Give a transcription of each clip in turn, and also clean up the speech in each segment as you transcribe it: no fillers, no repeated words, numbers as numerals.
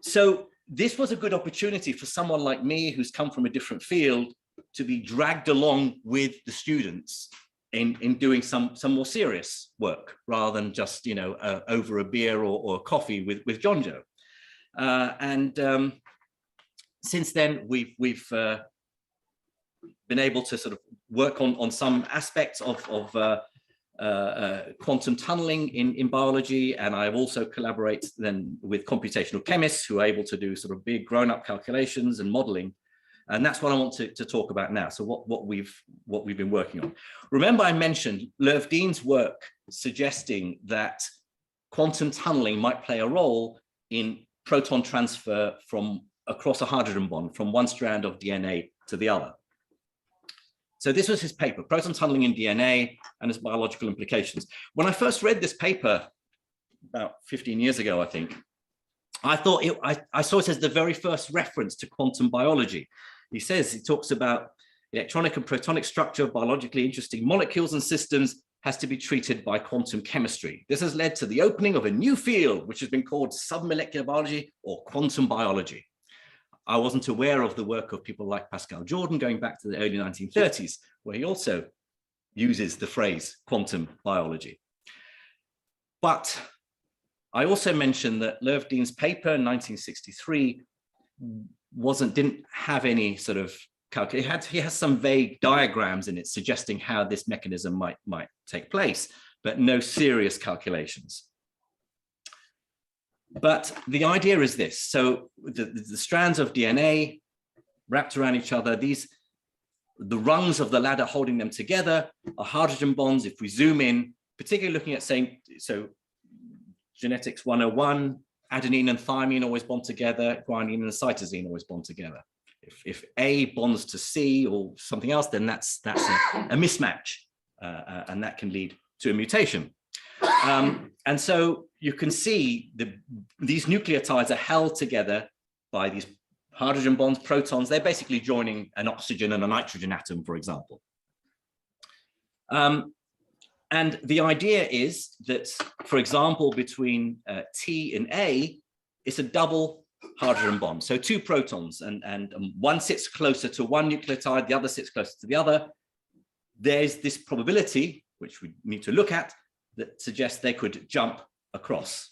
So this was a good opportunity for someone like me who's come from a different field to be dragged along with the students in doing some more serious work rather than just, you know, over a beer or coffee with John Joe. Since then, we've been able to sort of work on some aspects of quantum tunneling in biology, and I've also collaborated then with computational chemists who are able to do sort of big grown-up calculations and modeling, and that's what I want to talk about now. So what we've been working on. Remember, I mentioned Löwdeen's work suggesting that quantum tunneling might play a role in proton transfer from across a hydrogen bond from one strand of DNA to the other. So this was his paper, Proton Tunneling in DNA and its Biological Implications. When I first read this paper about 15 years ago, I think, I thought I saw it as the very first reference to quantum biology. He talks about electronic and protonic structure of biologically interesting molecules and systems has to be treated by quantum chemistry. This has led to the opening of a new field, which has been called submolecular biology or quantum biology. I wasn't aware of the work of people like Pascal Jordan going back to the early 1930s, where he also uses the phrase quantum biology. But I also mentioned that Löwdeen's paper in 1963 didn't have any sort of calculation. He has some vague diagrams in it suggesting how this mechanism might take place, but no serious calculations. But the idea is this. So the strands of DNA wrapped around each other, the rungs of the ladder holding them together are hydrogen bonds. If we zoom in, particularly looking at saying, so genetics 101, adenine and thymine always bond together, guanine and cytosine always bond together. If A bonds to C or something else, then that's a mismatch, and that can lead to a mutation. And so you can see these nucleotides are held together by these hydrogen bonds, protons. They're basically joining an oxygen and a nitrogen atom, for example. And the idea is that, for example, between T and A, it's a double hydrogen bond. So two protons, and one sits closer to one nucleotide, the other sits closer to the other. There's this probability, which we need to look at, that suggests they could jump across.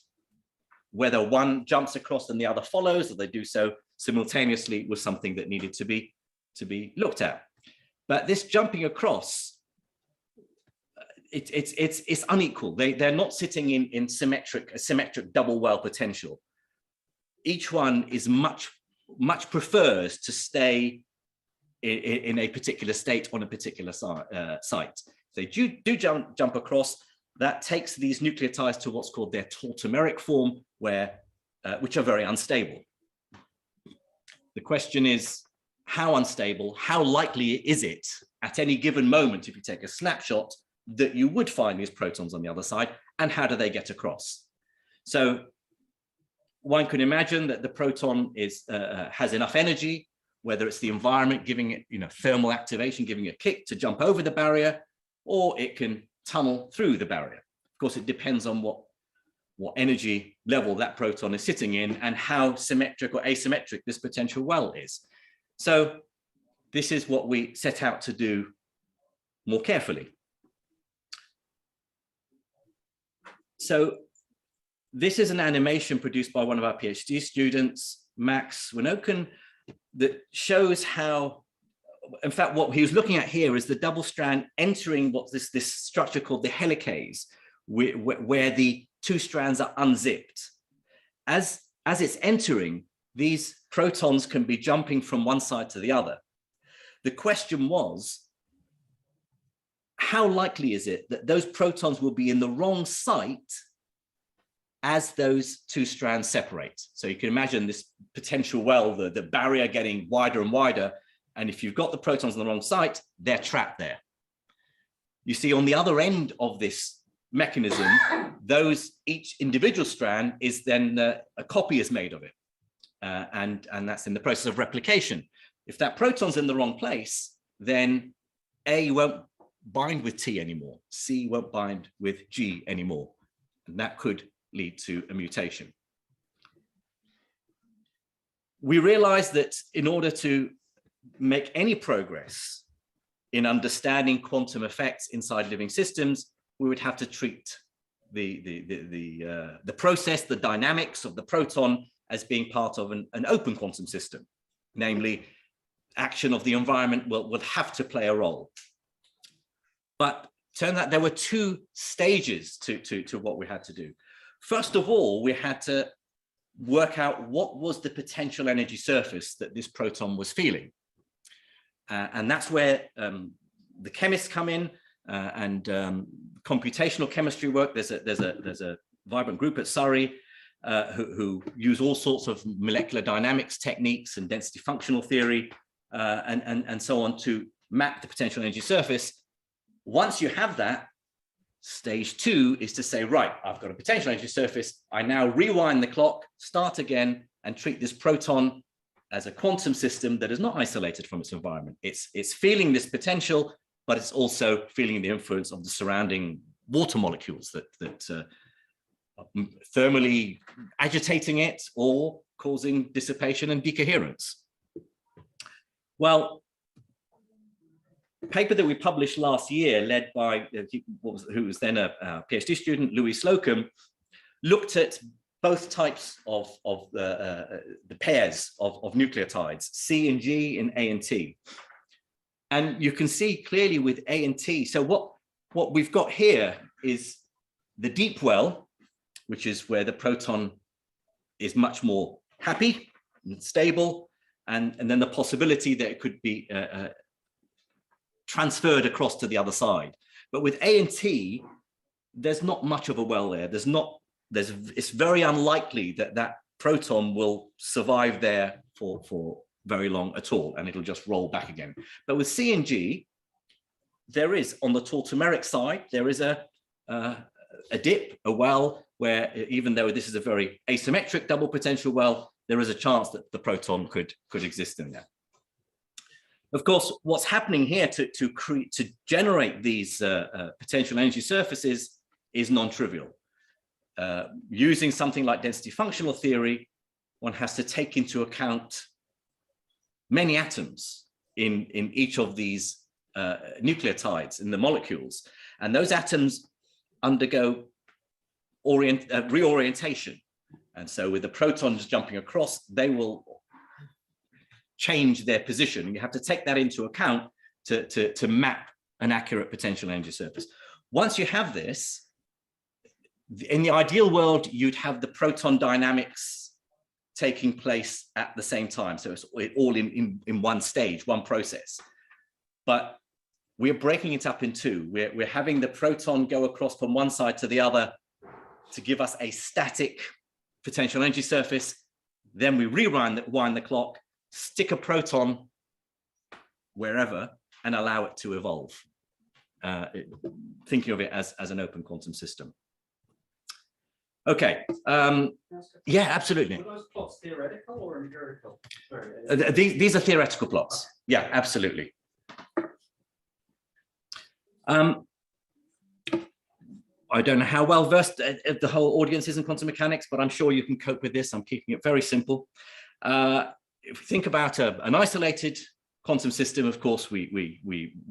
Whether one jumps across and the other follows, or they do so simultaneously, was something that needed to be looked at. But this jumping across, it's unequal. They're not sitting in symmetric double well potential. Each one is much prefers to stay in a particular state on a particular site. They do jump across. That takes these nucleotides to what's called their tautomeric form, which are very unstable. The question is, how unstable, how likely is it at any given moment, if you take a snapshot, that you would find these protons on the other side, and how do they get across? So one can imagine that the proton has enough energy, whether it's the environment giving it, thermal activation, giving it a kick to jump over the barrier, or it can tunnel through the barrier. Of course, it depends on what energy level that proton is sitting in and how symmetric or asymmetric this potential well is. So this is what we set out to do more carefully. So this is an animation produced by one of our PhD students, Max Winoken, that shows how, in fact, what he was looking at here is the double strand entering what's this structure called the helicase, where the two strands are unzipped. As it's entering, these protons can be jumping from one side to the other. The question was, how likely is it that those protons will be in the wrong site as those two strands separate? So you can imagine this potential well, the barrier getting wider and wider. And if you've got the protons on the wrong site, they're trapped there. You see, on the other end of this mechanism, each individual strand is then, a copy is made of it. And that's in the process of replication. If that proton's in the wrong place, then A won't bind with T anymore. C won't bind with G anymore. And that could lead to a mutation. we realized that in order to make any progress in understanding quantum effects inside living systems, we would have to treat the process, the dynamics of the proton as being part of an open quantum system. Namely, action of the environment will have to play a role. But turned out there were two stages to what we had to do. First of all, we had to work out what was the potential energy surface that this proton was feeling. And that's where the chemists come in and computational chemistry work. There's a vibrant group at Surrey who use all sorts of molecular dynamics techniques and density functional theory and so on to map the potential energy surface. Once you have that, stage two is to say, right, I've got a potential energy surface. I now rewind the clock, start again, and treat this proton as a quantum system that is not isolated from its environment. It's feeling this potential, but it's also feeling the influence of the surrounding water molecules that are thermally agitating it or causing dissipation and decoherence. Well, a paper that we published last year, led by who was then a PhD student, Louis Slocum, looked at both types of the pairs of nucleotides, C and G and A and T. And you can see clearly with A and T. So what we've got here is the deep well, which is where the proton is much more happy and stable, and then the possibility that it could be transferred across to the other side. But with A and T, there's not much of a well there. It's very unlikely that that proton will survive there for very long at all, and it'll just roll back again. But with C and G, there is, on the tautomeric side, there is a dip, a well, where even though this is a very asymmetric double potential well, there is a chance that the proton could exist in there. Of course, what's happening here to generate these potential energy surfaces is non-trivial. Using something like density functional theory, one has to take into account many atoms in each of these nucleotides in the molecules, and those atoms undergo reorientation. And so with the protons jumping across, they will change their position. You have to take that into account to map an accurate potential energy surface. Once you have this, in the ideal world, you'd have the proton dynamics taking place at the same time. So it's all in one stage, one process. But we're breaking it up in two. We're having the proton go across from one side to the other to give us a static potential energy surface. Then we rewind the clock, stick a proton wherever, and allow it to evolve. Thinking of it as an open quantum system. Okay. Yeah, absolutely. Are those plots theoretical or empirical? These are theoretical plots. Okay. Yeah, absolutely. I don't know how well versed the whole audience is in quantum mechanics, but I'm sure you can cope with this. I'm keeping it very simple. If we think about an isolated quantum system, of course, we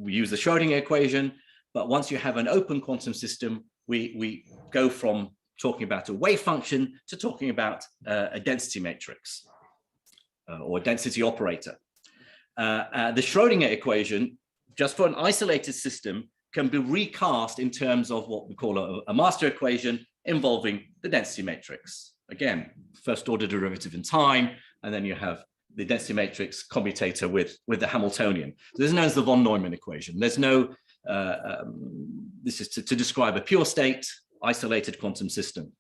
use the Schrödinger equation. But once you have an open quantum system, we go from talking about a wave function to talking about a density matrix or a density operator. The Schrödinger equation, just for an isolated system, can be recast in terms of what we call a master equation involving the density matrix. Again, first order derivative in time, and then you have the density matrix commutator with the Hamiltonian. So this is known as the von Neumann equation. There's no, this is to describe a pure state, isolated quantum system.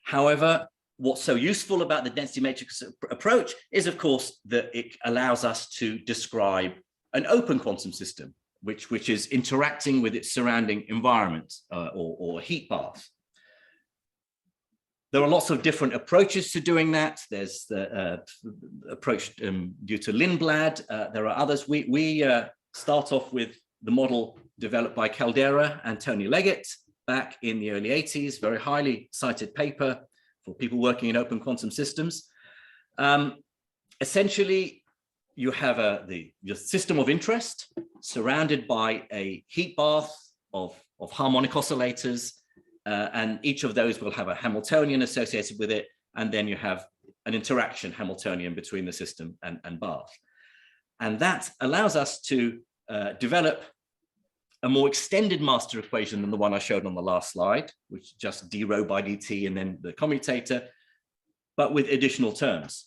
However, what's so useful about the density matrix approach is, of course, that it allows us to describe an open quantum system, which is interacting with its surrounding environment or heat bath. There are lots of different approaches to doing that. There's the approach due to Lindblad. There are others. We start off with the model developed by Caldera and Tony Leggett back in the early 80s, very highly cited paper for people working in open quantum systems. Essentially, you have your system of interest surrounded by a heat bath of harmonic oscillators, and each of those will have a Hamiltonian associated with it, and then you have an interaction Hamiltonian between the system and bath. And that allows us to develop a more extended master equation than the one I showed on the last slide, which is just d rho by dt and then the commutator, but with additional terms.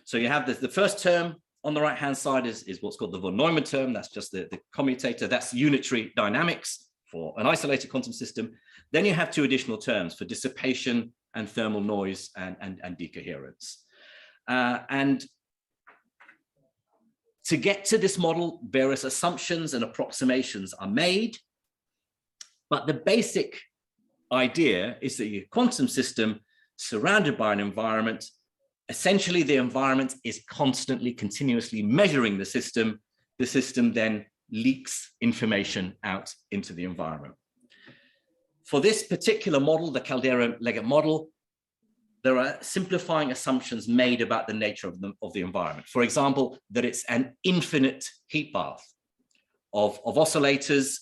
So you have the first term on the right-hand side is what's called the von Neumann term. That's just the commutator. That's unitary dynamics for an isolated quantum system. Then you have two additional terms for dissipation and thermal noise and decoherence. And to get to this model, various assumptions and approximations are made. But the basic idea is that your quantum system surrounded by an environment, essentially the environment is constantly, continuously measuring the system. The system then leaks information out into the environment. For this particular model, the Caldera-Leggett model, there are simplifying assumptions made about the nature of the environment. For example, that it's an infinite heat bath of oscillators,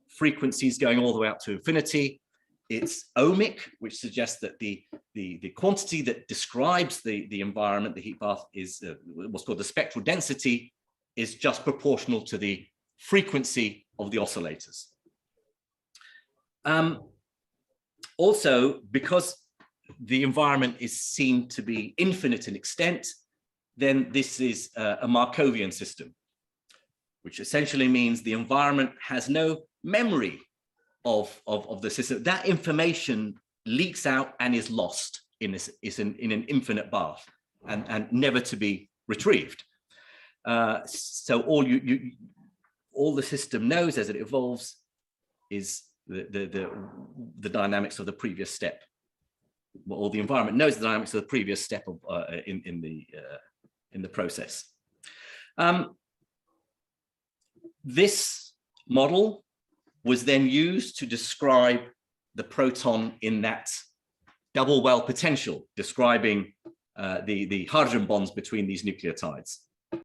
frequencies going all the way up to infinity. It's ohmic, which suggests that the quantity that describes the environment, the heat bath, is what's called the spectral density, is just proportional to the frequency of the oscillators. Also, because the environment is seen to be infinite in extent, then this is a Markovian system, which essentially means the environment has no memory of the system. That information leaks out and is lost in an infinite bath and never to be retrieved. So all the system knows as it evolves is the dynamics of the previous step. Or the environment knows the dynamics of the previous step of, in the process. This model was then used to describe the proton in that double well potential, describing the hydrogen bonds between these nucleotides.